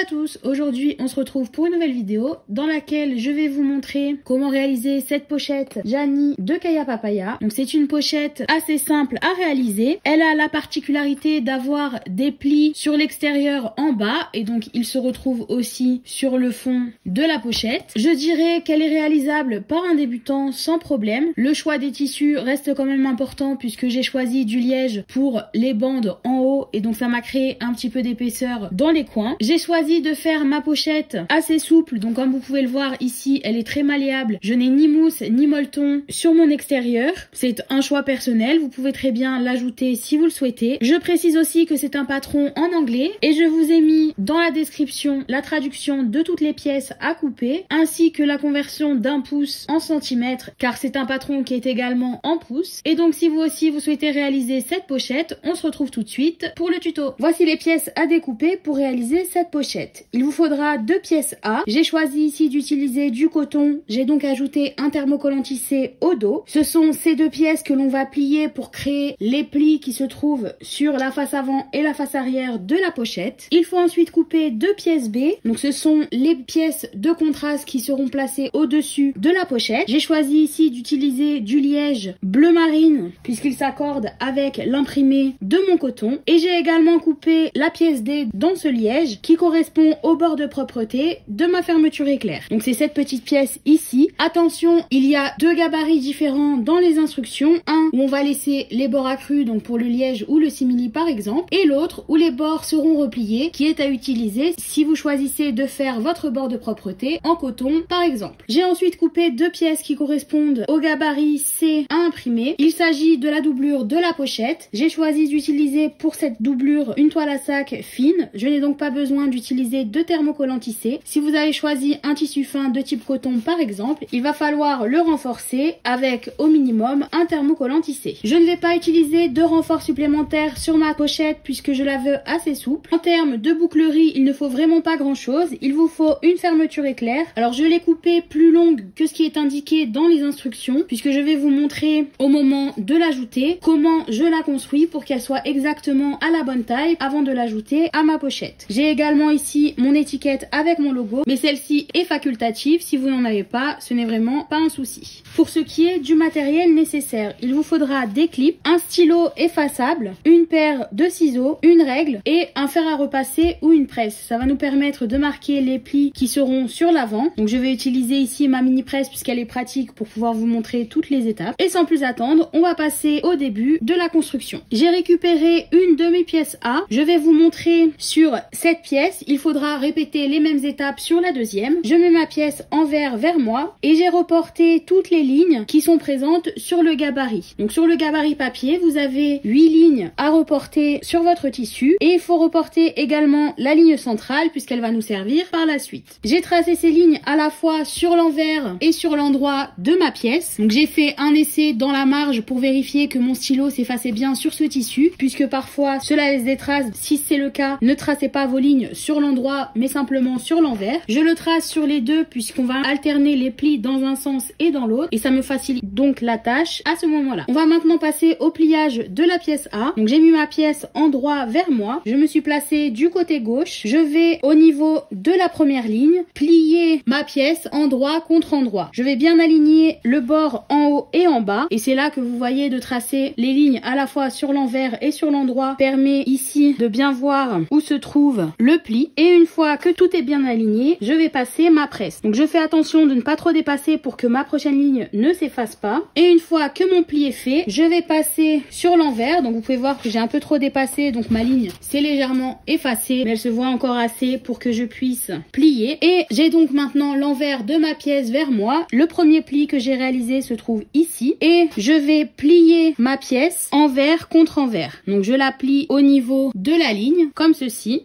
à tous, aujourd'hui on se retrouve pour une nouvelle vidéo dans laquelle je vais vous montrer comment réaliser cette pochette Gianni de Kaya Papaya. Donc c'est une pochette assez simple à réaliser, elle a la particularité d'avoir des plis sur l'extérieur en bas et donc il se retrouve aussi sur le fond de la pochette. Je dirais qu'elle est réalisable par un débutant sans problème. Le choix des tissus reste quand même important puisque j'ai choisi du liège pour les bandes en haut et donc ça m'a créé un petit peu d'épaisseur dans les coins. J'ai choisi de faire ma pochette assez souple, donc comme vous pouvez le voir ici, elle est très malléable. Je n'ai ni mousse ni molleton sur mon extérieur. C'est un choix personnel, vous pouvez très bien l'ajouter si vous le souhaitez. Je précise aussi que c'est un patron en anglais et je vous ai mis dans la description la traduction de toutes les pièces à couper ainsi que la conversion d'un pouce en centimètres car c'est un patron qui est également en pouces. Et donc si vous aussi vous souhaitez réaliser cette pochette, on se retrouve tout de suite pour le tuto. Voici les pièces à découper pour réaliser cette pochette. Il vous faudra 2 pièces A. J'ai choisi ici d'utiliser du coton. J'ai donc ajouté un thermocollant tissé au dos. Ce sont ces 2 pièces que l'on va plier pour créer les plis qui se trouvent sur la face avant et la face arrière de la pochette. Il faut ensuite couper 2 pièces B. Donc ce sont les pièces de contraste qui seront placées au-dessus de la pochette. J'ai choisi ici d'utiliser du liège bleu marine puisqu'il s'accorde avec l'imprimé de mon coton. Et j'ai également coupé la pièce D dans ce liège qui correspond au bord de propreté de ma fermeture éclair. Donc c'est cette petite pièce ici. Attention, il y a 2 gabarits différents dans les instructions. Un où on va laisser les bords accrus, donc pour le liège ou le simili par exemple, et l'autre où les bords seront repliés, qui est à utiliser si vous choisissez de faire votre bord de propreté en coton par exemple. J'ai ensuite coupé 2 pièces qui correspondent au gabarit C à imprimer. Il s'agit de la doublure de la pochette. J'ai choisi d'utiliser pour cette doublure une toile à sac fine. Je n'ai donc pas besoin d'utiliser de thermocollant tissé. Si vous avez choisi un tissu fin de type coton par exemple, il va falloir le renforcer avec au minimum un thermocollant tissé. Je ne vais pas utiliser de renfort supplémentaire sur ma pochette puisque je la veux assez souple. En termes de bouclerie, il ne faut vraiment pas grand chose. Il vous faut une fermeture éclair. Alors je l'ai coupée plus longue que ce qui est indiqué dans les instructions puisque je vais vous montrer au moment de l'ajouter comment je la construis pour qu'elle soit exactement à la bonne taille avant de l'ajouter à ma pochette. J'ai également ici mon étiquette avec mon logo, mais celle-ci est facultative. Si vous n'en avez pas, ce n'est vraiment pas un souci. Pour ce qui est du matériel nécessaire, il vous faudra des clips, un stylo effaçable, une paire de ciseaux, une règle et un fer à repasser ou une presse. Ça va nous permettre de marquer les plis qui seront sur l'avant. Donc je vais utiliser ici ma mini presse puisqu'elle est pratique pour pouvoir vous montrer toutes les étapes. Et sans plus attendre, on va passer au début de la construction. J'ai récupéré une demi-pièce A. Je vais vous montrer sur cette pièce. Il faudra répéter les mêmes étapes sur la deuxième. Je mets ma pièce envers vers moi et j'ai reporté toutes les lignes qui sont présentes sur le gabarit. Donc sur le gabarit papier, vous avez 8 lignes à reporter sur votre tissu et il faut reporter également la ligne centrale puisqu'elle va nous servir par la suite. J'ai tracé ces lignes à la fois sur l'envers et sur l'endroit de ma pièce. Donc j'ai fait un essai dans la marge pour vérifier que mon stylo s'effaçait bien sur ce tissu puisque parfois cela laisse des traces. Si c'est le cas, ne tracez pas vos lignes sur l'endroit mais simplement sur l'envers. Je le trace sur les deux puisqu'on va alterner les plis dans un sens et dans l'autre et ça me facilite donc la tâche à ce moment-là. On va maintenant passer au pliage de la pièce A. Donc j'ai mis ma pièce en droit vers moi. Je me suis placée du côté gauche. Je vais au niveau de la première ligne plier ma pièce endroit contre endroit. Je vais bien aligner le bord en haut et en bas et c'est là que vous voyez de tracer les lignes à la fois sur l'envers et sur l'endroit permet ici de bien voir où se trouve le pli. Et une fois que tout est bien aligné, je vais passer ma presse. Donc je fais attention de ne pas trop dépasser pour que ma prochaine ligne ne s'efface pas. Et une fois que mon pli est fait, je vais passer sur l'envers. Donc vous pouvez voir que j'ai un peu trop dépassé, donc ma ligne s'est légèrement effacée, mais elle se voit encore assez pour que je puisse plier. Et j'ai donc maintenant l'envers de ma pièce vers moi. Le premier pli que j'ai réalisé se trouve ici et je vais plier ma pièce envers contre envers. Donc je la plie au niveau de la ligne comme ceci.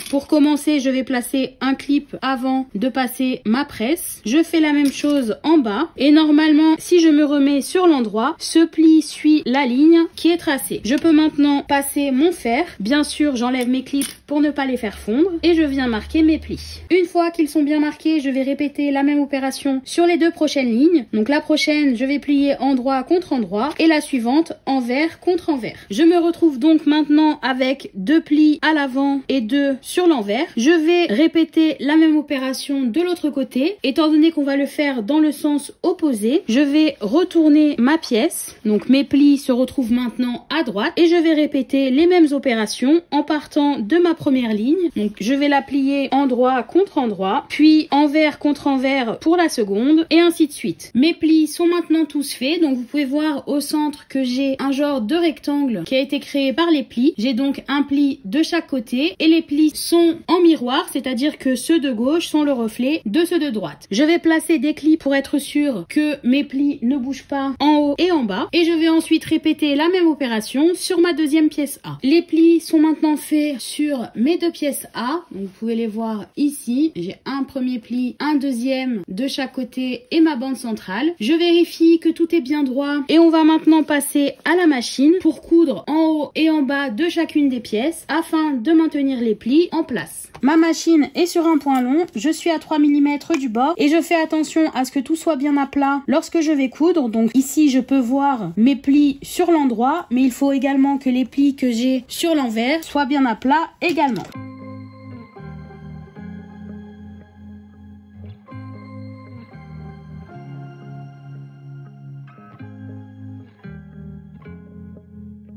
Pour commencer, je vais placer un clip avant de passer ma presse. Je fais la même chose en bas. Et normalement, si je me remets sur l'endroit, ce pli suit la ligne qui est tracée. Je peux maintenant passer mon fer. Bien sûr, j'enlève mes clips pour ne pas les faire fondre. Et je viens marquer mes plis. Une fois qu'ils sont bien marqués, je vais répéter la même opération sur les 2 prochaines lignes. Donc la prochaine, je vais plier endroit contre endroit. Et la suivante, envers contre envers. Je me retrouve donc maintenant avec 2 plis à l'avant et 2 sur sur l'envers. Je vais répéter la même opération de l'autre côté. Étant donné qu'on va le faire dans le sens opposé, je vais retourner ma pièce. Donc mes plis se retrouvent maintenant à droite et je vais répéter les mêmes opérations en partant de ma première ligne. Donc je vais la plier endroit contre endroit, puis envers contre envers pour la seconde et ainsi de suite. Mes plis sont maintenant tous faits, donc vous pouvez voir au centre que j'ai un genre de rectangle qui a été créé par les plis. J'ai donc un pli de chaque côté et les plis sont en miroir, c'est-à-dire que ceux de gauche sont le reflet de ceux de droite. Je vais placer des clips pour être sûr que mes plis ne bougent pas en haut et en bas et je vais ensuite répéter la même opération sur ma deuxième pièce A. Les plis sont maintenant faits sur mes deux pièces A, donc vous pouvez les voir ici. J'ai un premier pli, un deuxième de chaque côté et ma bande centrale. Je vérifie que tout est bien droit et on va maintenant passer à la machine pour coudre en haut et en bas de chacune des pièces afin de maintenir les plis en place. Ma machine est sur un point long, je suis à 3 mm du bord et je fais attention à ce que tout soit bien à plat lorsque je vais coudre. Donc ici je peux voir mes plis sur l'endroit, mais il faut également que les plis que j'ai sur l'envers soient bien à plat également.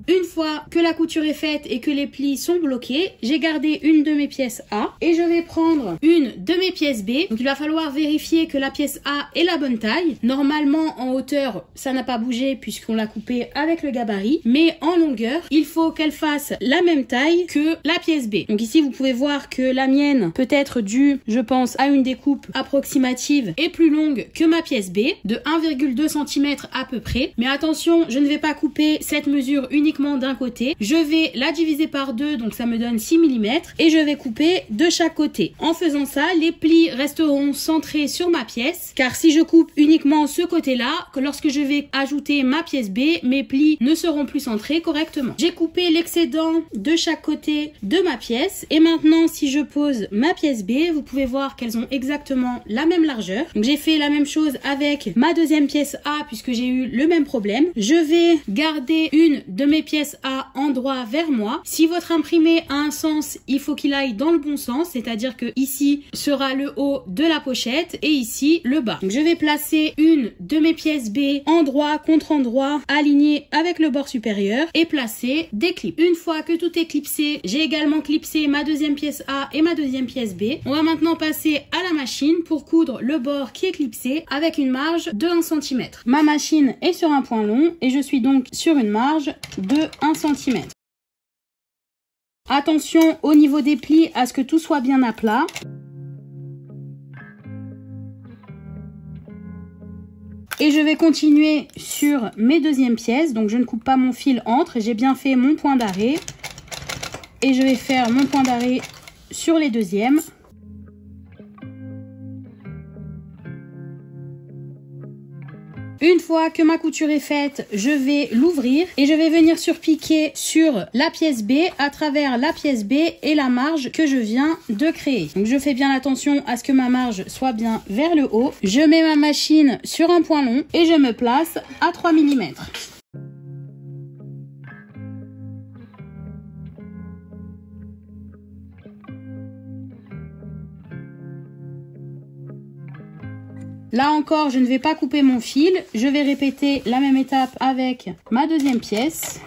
Une fois que la couture est faite et que les plis sont bloqués, j'ai gardé une de mes pièces A et je vais prendre une de mes pièces B. Donc il va falloir vérifier que la pièce A est la bonne taille. Normalement en hauteur ça n'a pas bougé puisqu'on l'a coupé avec le gabarit, mais en longueur il faut qu'elle fasse la même taille que la pièce B. Donc ici vous pouvez voir que la mienne peut être due, je pense, à une découpe approximative et plus longue que ma pièce B, de 1,2 cm à peu près. Mais attention, je ne vais pas couper cette mesure uniquement d'un côté, je vais la diviser par deux, donc ça me donne 6 mm et je vais couper de chaque côté. En faisant ça, les plis resteront centrés sur ma pièce, car si je coupe uniquement ce côté-là, que lorsque je vais ajouter ma pièce B, mes plis ne seront plus centrés correctement. J'ai coupé l'excédent de chaque côté de ma pièce et maintenant si je pose ma pièce B, vous pouvez voir qu'elles ont exactement la même largeur. Donc j'ai fait la même chose avec ma deuxième pièce A puisque j'ai eu le même problème. Je vais garder une de mes pièces A en droit vers moi. Si votre imprimé a un sens, il faut qu'il aille dans le bon sens, c'est-à-dire que ici sera le haut de la pochette et ici le bas. Donc je vais placer une de mes pièces B endroit contre endroit, alignées avec le bord supérieur et placer des clips. Une fois que tout est clipsé, j'ai également clipsé ma deuxième pièce A et ma deuxième pièce B. On va maintenant passer à la machine pour coudre le bord qui est clipsé avec une marge de 1 cm. Ma machine est sur un point long et je suis donc sur une marge de 1 cm. Attention au niveau des plis à ce que tout soit bien à plat. Et je vais continuer sur mes deuxièmes pièces, donc je ne coupe pas mon fil entre, j'ai bien fait mon point d'arrêt. Et je vais faire mon point d'arrêt sur les deuxièmes. Une fois que ma couture est faite, je vais l'ouvrir et je vais venir surpiquer sur la pièce B à travers la pièce B et la marge que je viens de créer. Donc je fais bien attention à ce que ma marge soit bien vers le haut. Je mets ma machine sur un point long et je me place à 3 mm. Là encore, je ne vais pas couper mon fil. Je vais répéter la même étape avec ma deuxième pièce.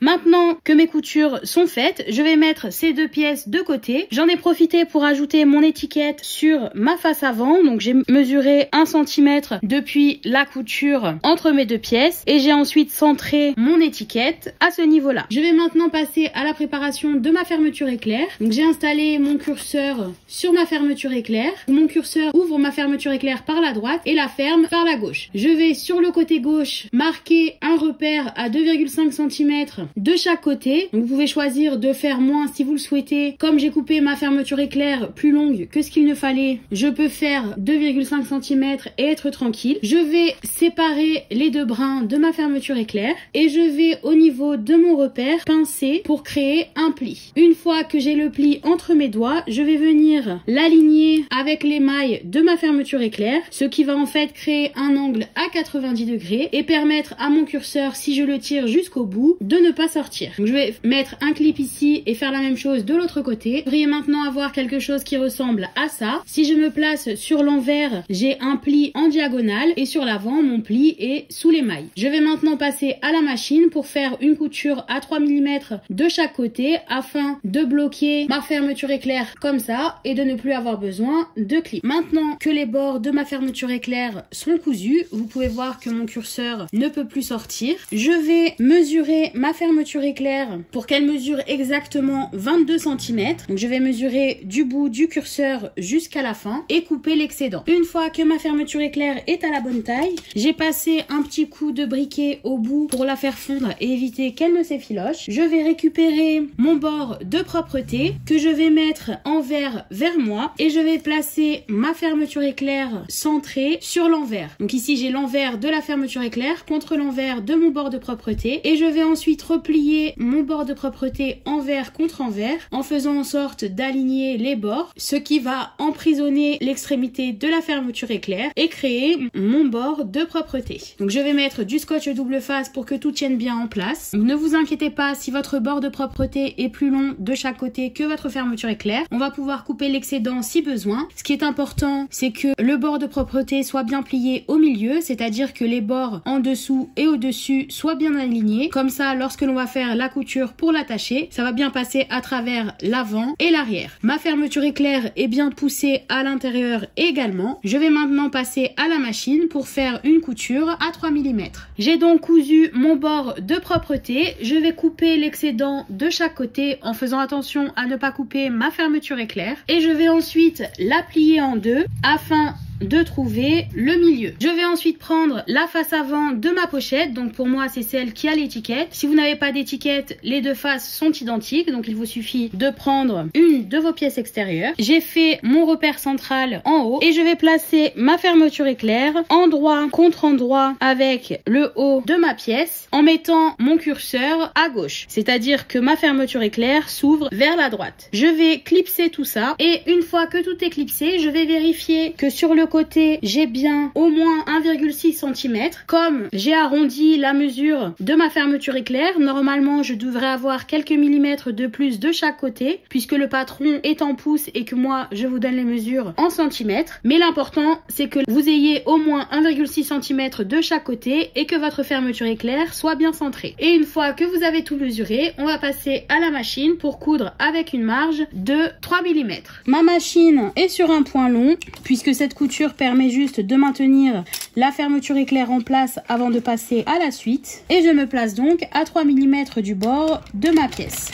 Maintenant que mes coutures sont faites, je vais mettre ces deux pièces de côté. J'en ai profité pour ajouter mon étiquette sur ma face avant. Donc j'ai mesuré 1 cm depuis la couture entre mes deux pièces et j'ai ensuite centré mon étiquette à ce niveau-là. Je vais maintenant passer à la préparation de ma fermeture éclair. Donc j'ai installé mon curseur sur ma fermeture éclair. Mon curseur ouvre ma fermeture éclair par la droite et la ferme par la gauche. Je vais sur le côté gauche marquer un repère à 2,5 cm de chaque côté. Donc, vous pouvez choisir de faire moins si vous le souhaitez. Comme j'ai coupé ma fermeture éclair plus longue que ce qu'il ne fallait, je peux faire 2,5 cm et être tranquille. Je vais séparer les deux brins de ma fermeture éclair et je vais au niveau de mon repère pincer pour créer un pli. Une fois que j'ai le pli entre mes doigts, je vais venir l'aligner avec les mailles de ma fermeture éclair, ce qui va en fait créer un angle à 90 degrés et permettre à mon curseur, si je le tire jusqu'au bout, de ne pas sortir. Donc je vais mettre un clip ici et faire la même chose de l'autre côté. Vous devriez maintenant avoir quelque chose qui ressemble à ça. Si je me place sur l'envers, j'ai un pli en diagonale et sur l'avant, mon pli est sous les mailles. Je vais maintenant passer à la machine pour faire une couture à 3 mm de chaque côté afin de bloquer ma fermeture éclair comme ça et de ne plus avoir besoin de clip. Maintenant que les bords de ma fermeture éclair sont cousus, vous pouvez voir que mon curseur ne peut plus sortir. Je vais mesurer ma fermeture éclair pour qu'elle mesure exactement 22 cm. Donc je vais mesurer du bout du curseur jusqu'à la fin et couper l'excédent. Une fois que ma fermeture éclair est à la bonne taille, j'ai passé un petit coup de briquet au bout pour la faire fondre et éviter qu'elle ne s'effiloche. Je vais récupérer mon bord de propreté que je vais mettre envers vers moi et je vais placer ma fermeture éclair centrée sur l'envers. Donc ici j'ai l'envers de la fermeture éclair contre l'envers de mon bord de propreté et je vais ensuite replier mon bord de propreté envers contre envers en faisant en sorte d'aligner les bords, ce qui va emprisonner l'extrémité de la fermeture éclair et créer mon bord de propreté. Donc je vais mettre du scotch double face pour que tout tienne bien en place. Donc, ne vous inquiétez pas si votre bord de propreté est plus long de chaque côté que votre fermeture éclair. On va pouvoir couper l'excédent si besoin. Ce qui est important, c'est que le bord de propreté soit bien plié au milieu, c'est-à-dire que les bords en dessous et au-dessus soient bien alignés. Comme ça, lorsque l'on va faire la couture pour l'attacher, ça va bien passer à travers l'avant et l'arrière. Ma fermeture éclair est bien poussée à l'intérieur également. Je vais maintenant passer à la machine pour faire une couture à 3 mm. J'ai donc cousu mon bord de propreté. Je vais couper l'excédent de chaque côté en faisant attention à ne pas couper ma fermeture éclair. Et je vais ensuite la plier en deux afin de trouver le milieu. Je vais ensuite prendre la face avant de ma pochette, donc pour moi c'est celle qui a l'étiquette. Si vous n'avez pas d'étiquette, les deux faces sont identiques, donc il vous suffit de prendre une de vos pièces extérieures. J'ai fait mon repère central en haut et je vais placer ma fermeture éclair endroit contre endroit avec le haut de ma pièce en mettant mon curseur à gauche, c'est-à-dire que ma fermeture éclair s'ouvre vers la droite. Je vais clipser tout ça et une fois que tout est clipsé, je vais vérifier que sur le côté, j'ai bien au moins 1,6 cm. Comme j'ai arrondi la mesure de ma fermeture éclair, normalement je devrais avoir quelques millimètres de plus de chaque côté, puisque le patron est en pouces et que moi je vous donne les mesures en centimètres. Mais l'important, c'est que vous ayez au moins 1,6 cm de chaque côté et que votre fermeture éclair soit bien centrée. Et une fois que vous avez tout mesuré, on va passer à la machine pour coudre avec une marge de 3 mm. Ma machine est sur un point long, puisque cette couture permet juste de maintenir la fermeture éclair en place avant de passer à la suite. Et je me place donc à 3 mm du bord de ma pièce.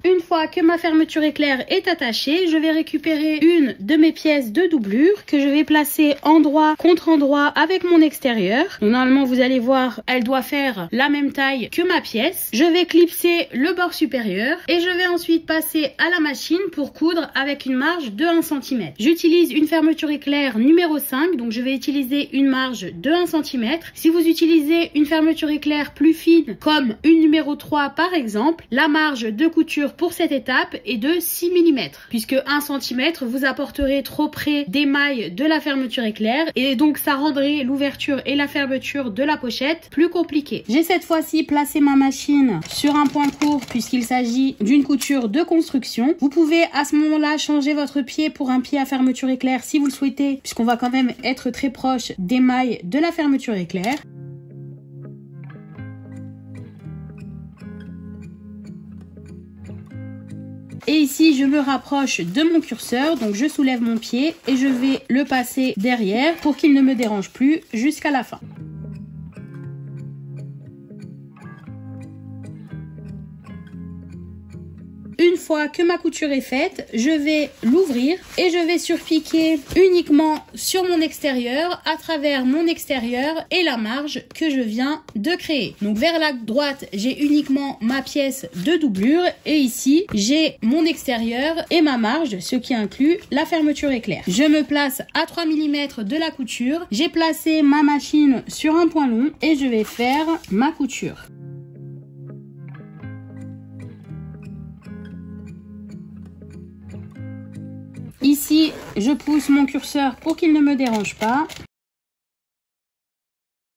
Une fois que ma fermeture éclair est attachée, je vais récupérer une de mes pièces de doublure que je vais placer endroit contre endroit avec mon extérieur. Donc, normalement, vous allez voir, elle doit faire la même taille que ma pièce. Je vais clipser le bord supérieur et je vais ensuite passer à la machine pour coudre avec une marge de 1 cm. J'utilise une fermeture éclair numéro 5, donc je vais utiliser une marge de 1 cm. Si vous utilisez une fermeture éclair plus fine, comme une numéro 3 par exemple, la marge de couture pour cette étape est de 6 mm, puisque 1 cm vous apporterez trop près des mailles de la fermeture éclair et donc ça rendrait l'ouverture et la fermeture de la pochette plus compliquées. J'ai cette fois-ci placé ma machine sur un point court puisqu'il s'agit d'une couture de construction. Vous pouvez à ce moment-là changer votre pied pour un pied à fermeture éclair si vous le souhaitez, puisqu'on va quand même être très proche des mailles de la fermeture éclair. Et ici, je me rapproche de mon curseur, donc je soulève mon pied et je vais le passer derrière pour qu'il ne me dérange plus jusqu'à la fin. une fois que ma couture est faite, je vais l'ouvrir et je vais surpiquer uniquement sur mon extérieur à travers mon extérieur et la marge que je viens de créer. Donc vers la droite, j'ai uniquement ma pièce de doublure et ici, j'ai mon extérieur et ma marge, ce qui inclut la fermeture éclair. Je me place à 3 mm de la couture. J'ai placé ma machine sur un point long et je vais faire ma couture. Ici, je pousse mon curseur pour qu'il ne me dérange pas.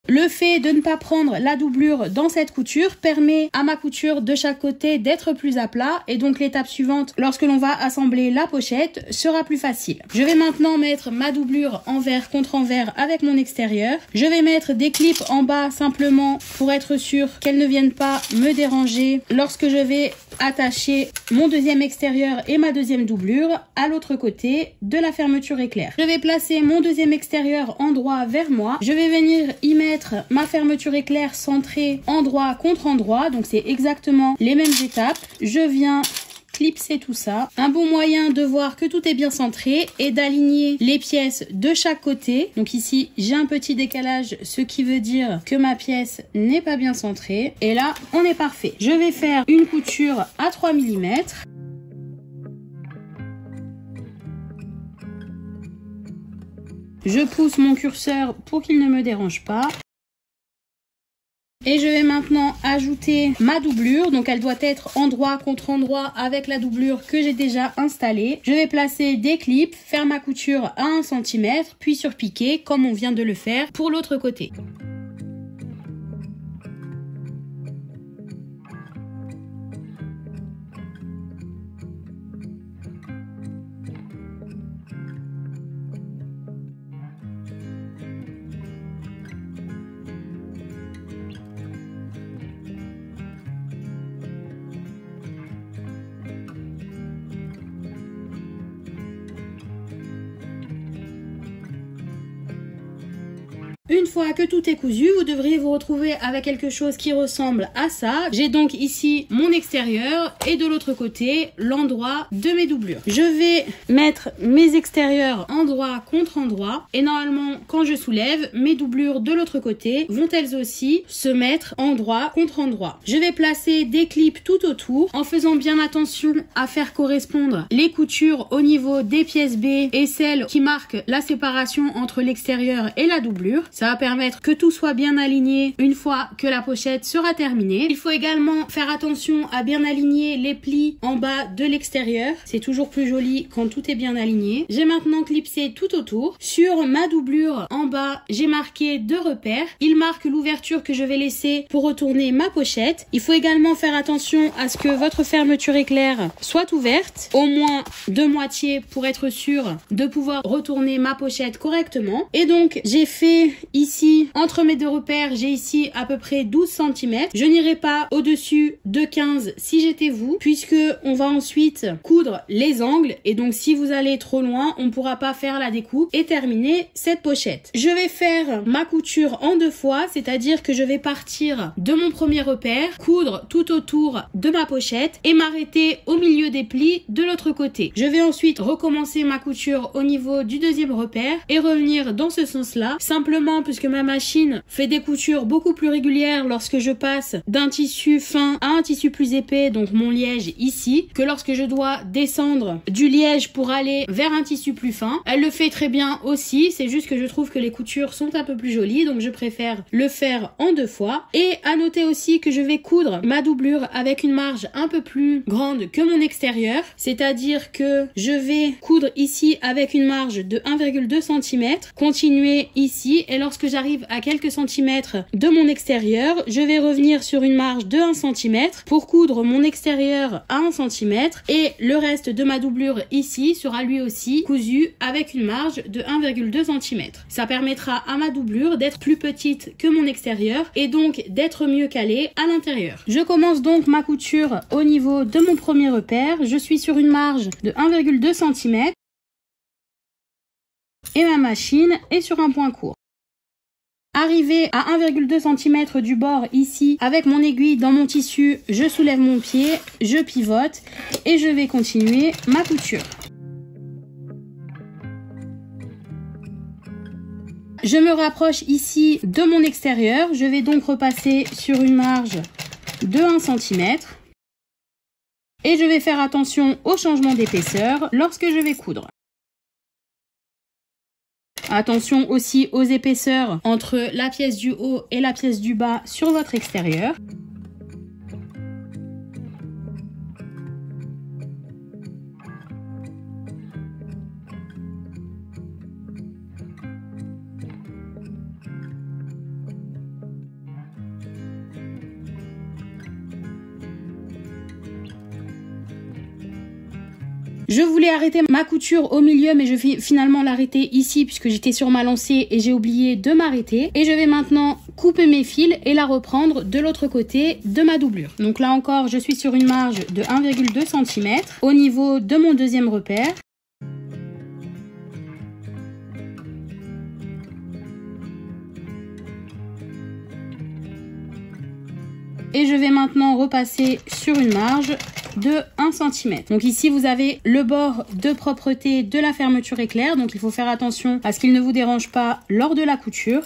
Le fait de ne pas prendre la doublure dans cette couture permet à ma couture de chaque côté d'être plus à plat et donc l'étape suivante, lorsque l'on va assembler la pochette, sera plus facile. Je vais maintenant mettre ma doublure envers contre envers avec mon extérieur. Je vais mettre des clips en bas simplement pour être sûr qu'elles ne viennent pas me déranger lorsque je vais attacher mon deuxième extérieur et ma deuxième doublure à l'autre côté de la fermeture éclair. Je vais placer mon deuxième extérieur endroit vers moi. Je vais venir y mettre ma fermeture éclair centrée endroit contre endroit, donc c'est exactement les mêmes étapes. Je viens clipser tout ça. Un bon moyen de voir que tout est bien centré est d'aligner les pièces de chaque côté. Donc ici, j'ai un petit décalage, ce qui veut dire que ma pièce n'est pas bien centrée. Et là, on est parfait. Je vais faire une couture à 3 mm. Je pousse mon curseur pour qu'il ne me dérange pas. Et je vais maintenant ajouter ma doublure, donc elle doit être endroit contre endroit avec la doublure que j'ai déjà installée. Je vais placer des clips, faire ma couture à 1 cm, puis surpiquer comme on vient de le faire pour l'autre côté. Une fois que tout est cousu, vous devriez vous retrouver avec quelque chose qui ressemble à ça. J'ai donc ici mon extérieur et de l'autre côté l'endroit de mes doublures. Je vais mettre mes extérieurs endroit contre endroit et normalement quand je soulève, mes doublures de l'autre côté vont elles aussi se mettre endroit contre endroit. Je vais placer des clips tout autour en faisant bien attention à faire correspondre les coutures au niveau des pièces B et celles qui marquent la séparation entre l'extérieur et la doublure. Ça va permettre que tout soit bien aligné une fois que la pochette sera terminée. Il faut également faire attention à bien aligner les plis en bas de l'extérieur. C'est toujours plus joli quand tout est bien aligné. J'ai maintenant clipsé tout autour. Sur ma doublure en bas, j'ai marqué 2 repères. Il marque l'ouverture que je vais laisser pour retourner ma pochette. Il faut également faire attention à ce que votre fermeture éclair soit ouverte, au moins de moitié pour être sûr de pouvoir retourner ma pochette correctement. Et donc, j'ai fait ici, entre mes 2 repères, j'ai ici à peu près 12 cm. Je n'irai pas au-dessus de 15 si j'étais vous, puisque on va ensuite coudre les angles. Et donc, si vous allez trop loin, on ne pourra pas faire la découpe et terminer cette pochette. Je vais faire ma couture en 2 fois, c'est-à-dire que je vais partir de mon premier repère, coudre tout autour de ma pochette et m'arrêter au milieu des plis de l'autre côté. Je vais ensuite recommencer ma couture au niveau du deuxième repère et revenir dans ce sens-là, simplement puisque ma machine fait des coutures beaucoup plus régulières lorsque je passe d'un tissu fin à un tissu plus épais, donc mon liège ici, que lorsque je dois descendre du liège pour aller vers un tissu plus fin. Elle le fait très bien aussi, c'est juste que je trouve que les coutures sont un peu plus jolies, donc je préfère le faire en 2 fois. Et à noter aussi que je vais coudre ma doublure avec une marge un peu plus grande que mon extérieur, c'est-à-dire que je vais coudre ici avec une marge de 1,2 cm, continuer ici, et lorsque j'arrive à quelques centimètres de mon extérieur, je vais revenir sur une marge de 1 cm pour coudre mon extérieur à 1 cm, et le reste de ma doublure ici sera lui aussi cousu avec une marge de 1,2 cm. Ça permettra à ma doublure d'être plus petite que mon extérieur et donc d'être mieux calée à l'intérieur. Je commence donc ma couture au niveau de mon premier repère. Je suis sur une marge de 1,2 cm et ma machine est sur un point court. Arrivé à 1,2 cm du bord ici, avec mon aiguille dans mon tissu, je soulève mon pied, je pivote et je vais continuer ma couture. Je me rapproche ici de mon extérieur, je vais donc repasser sur une marge de 1 cm. Et je vais faire attention au changement d'épaisseur lorsque je vais coudre. Attention aussi aux épaisseurs entre la pièce du haut et la pièce du bas sur votre extérieur. Je voulais arrêter ma couture au milieu, mais je vais finalement l'arrêter ici puisque j'étais sur ma lancée et j'ai oublié de m'arrêter. Et je vais maintenant couper mes fils et la reprendre de l'autre côté de ma doublure. Donc là encore, je suis sur une marge de 1,2 cm au niveau de mon deuxième repère. Et je vais maintenant repasser sur une marge de 1 cm. Donc ici vous avez le bord de propreté de la fermeture éclair, donc il faut faire attention à ce qu'il ne vous dérange pas lors de la couture.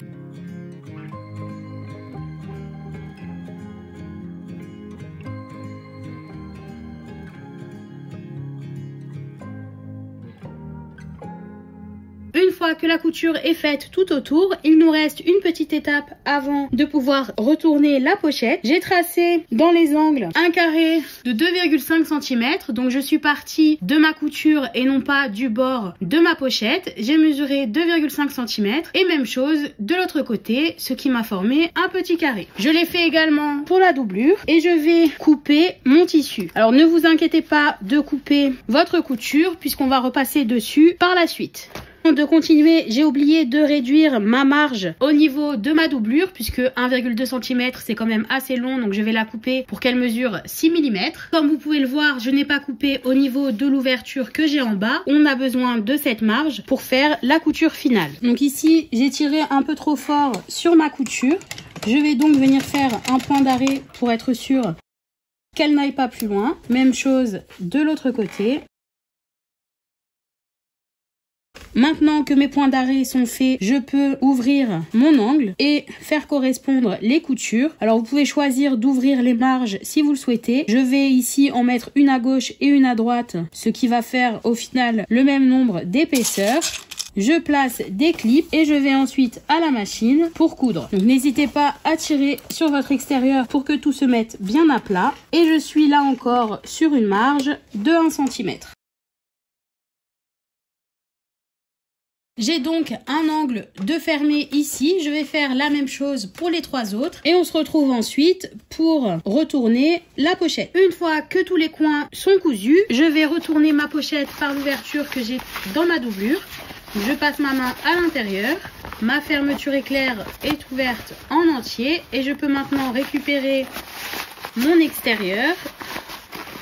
Une fois que la couture est faite tout autour, il nous reste une petite étape avant de pouvoir retourner la pochette. J'ai tracé dans les angles un carré de 2,5 cm. Donc je suis partie de ma couture et non pas du bord de ma pochette. J'ai mesuré 2,5 cm et même chose de l'autre côté, ce qui m'a formé un petit carré. Je l'ai fait également pour la doublure et je vais couper mon tissu. Alors ne vous inquiétez pas de couper votre couture puisqu'on va repasser dessus par la suite. De continuer, j'ai oublié de réduire ma marge au niveau de ma doublure puisque 1,2 cm c'est quand même assez long, donc je vais la couper pour qu'elle mesure 6 mm. Comme vous pouvez le voir, je n'ai pas coupé au niveau de l'ouverture que j'ai en bas. On a besoin de cette marge pour faire la couture finale. Donc ici, j'ai tiré un peu trop fort sur ma couture. Je vais donc venir faire un point d'arrêt pour être sûr qu'elle n'aille pas plus loin. Même chose de l'autre côté. Maintenant que mes points d'arrêt sont faits, je peux ouvrir mon angle et faire correspondre les coutures. Alors vous pouvez choisir d'ouvrir les marges si vous le souhaitez. Je vais ici en mettre une à gauche et une à droite, ce qui va faire au final le même nombre d'épaisseurs. Je place des clips et je vais ensuite à la machine pour coudre. Donc n'hésitez pas à tirer sur votre extérieur pour que tout se mette bien à plat. Et je suis là encore sur une marge de 1 cm. J'ai donc un angle de fermé ici, je vais faire la même chose pour les 3 autres et on se retrouve ensuite pour retourner la pochette. Une fois que tous les coins sont cousus, je vais retourner ma pochette par l'ouverture que j'ai dans ma doublure. Je passe ma main à l'intérieur, ma fermeture éclair est ouverte en entier et je peux maintenant récupérer mon extérieur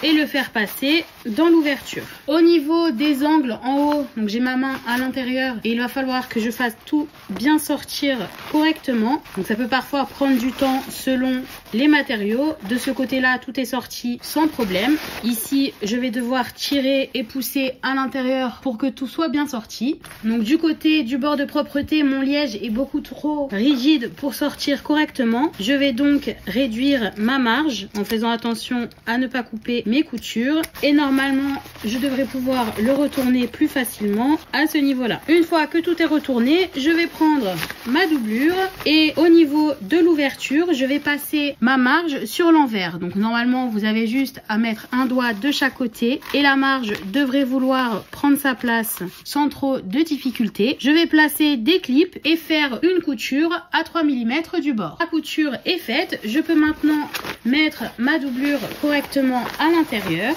et le faire passer dans l'ouverture. Au niveau des angles en haut, donc j'ai ma main à l'intérieur et il va falloir que je fasse tout bien sortir correctement. Donc ça peut parfois prendre du temps selon les matériaux. De ce côté-là, tout est sorti sans problème. Ici, je vais devoir tirer et pousser à l'intérieur pour que tout soit bien sorti. Donc du côté du bord de propreté, mon liège est beaucoup trop rigide pour sortir correctement. Je vais donc réduire ma marge en faisant attention à ne pas couper mes coutures et normalement je devrais pouvoir le retourner plus facilement à ce niveau là. Une fois que tout est retourné, je vais prendre ma doublure et au niveau de l'ouverture je vais passer ma marge sur l'envers. Donc normalement vous avez juste à mettre un doigt de chaque côté et la marge devrait vouloir prendre sa place sans trop de difficulté. Je vais placer des clips et faire une couture à 3 mm du bord. La couture est faite, je peux maintenant mettre ma doublure correctement à l'intérieur.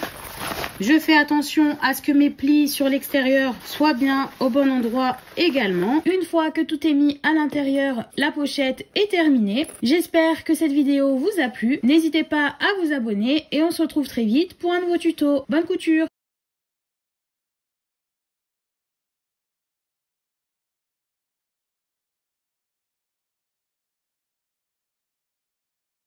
Je fais attention à ce que mes plis sur l'extérieur soient bien au bon endroit également. Une fois que tout est mis à l'intérieur, la pochette est terminée. J'espère que cette vidéo vous a plu. N'hésitez pas à vous abonner et on se retrouve très vite pour un nouveau tuto. Bonne couture!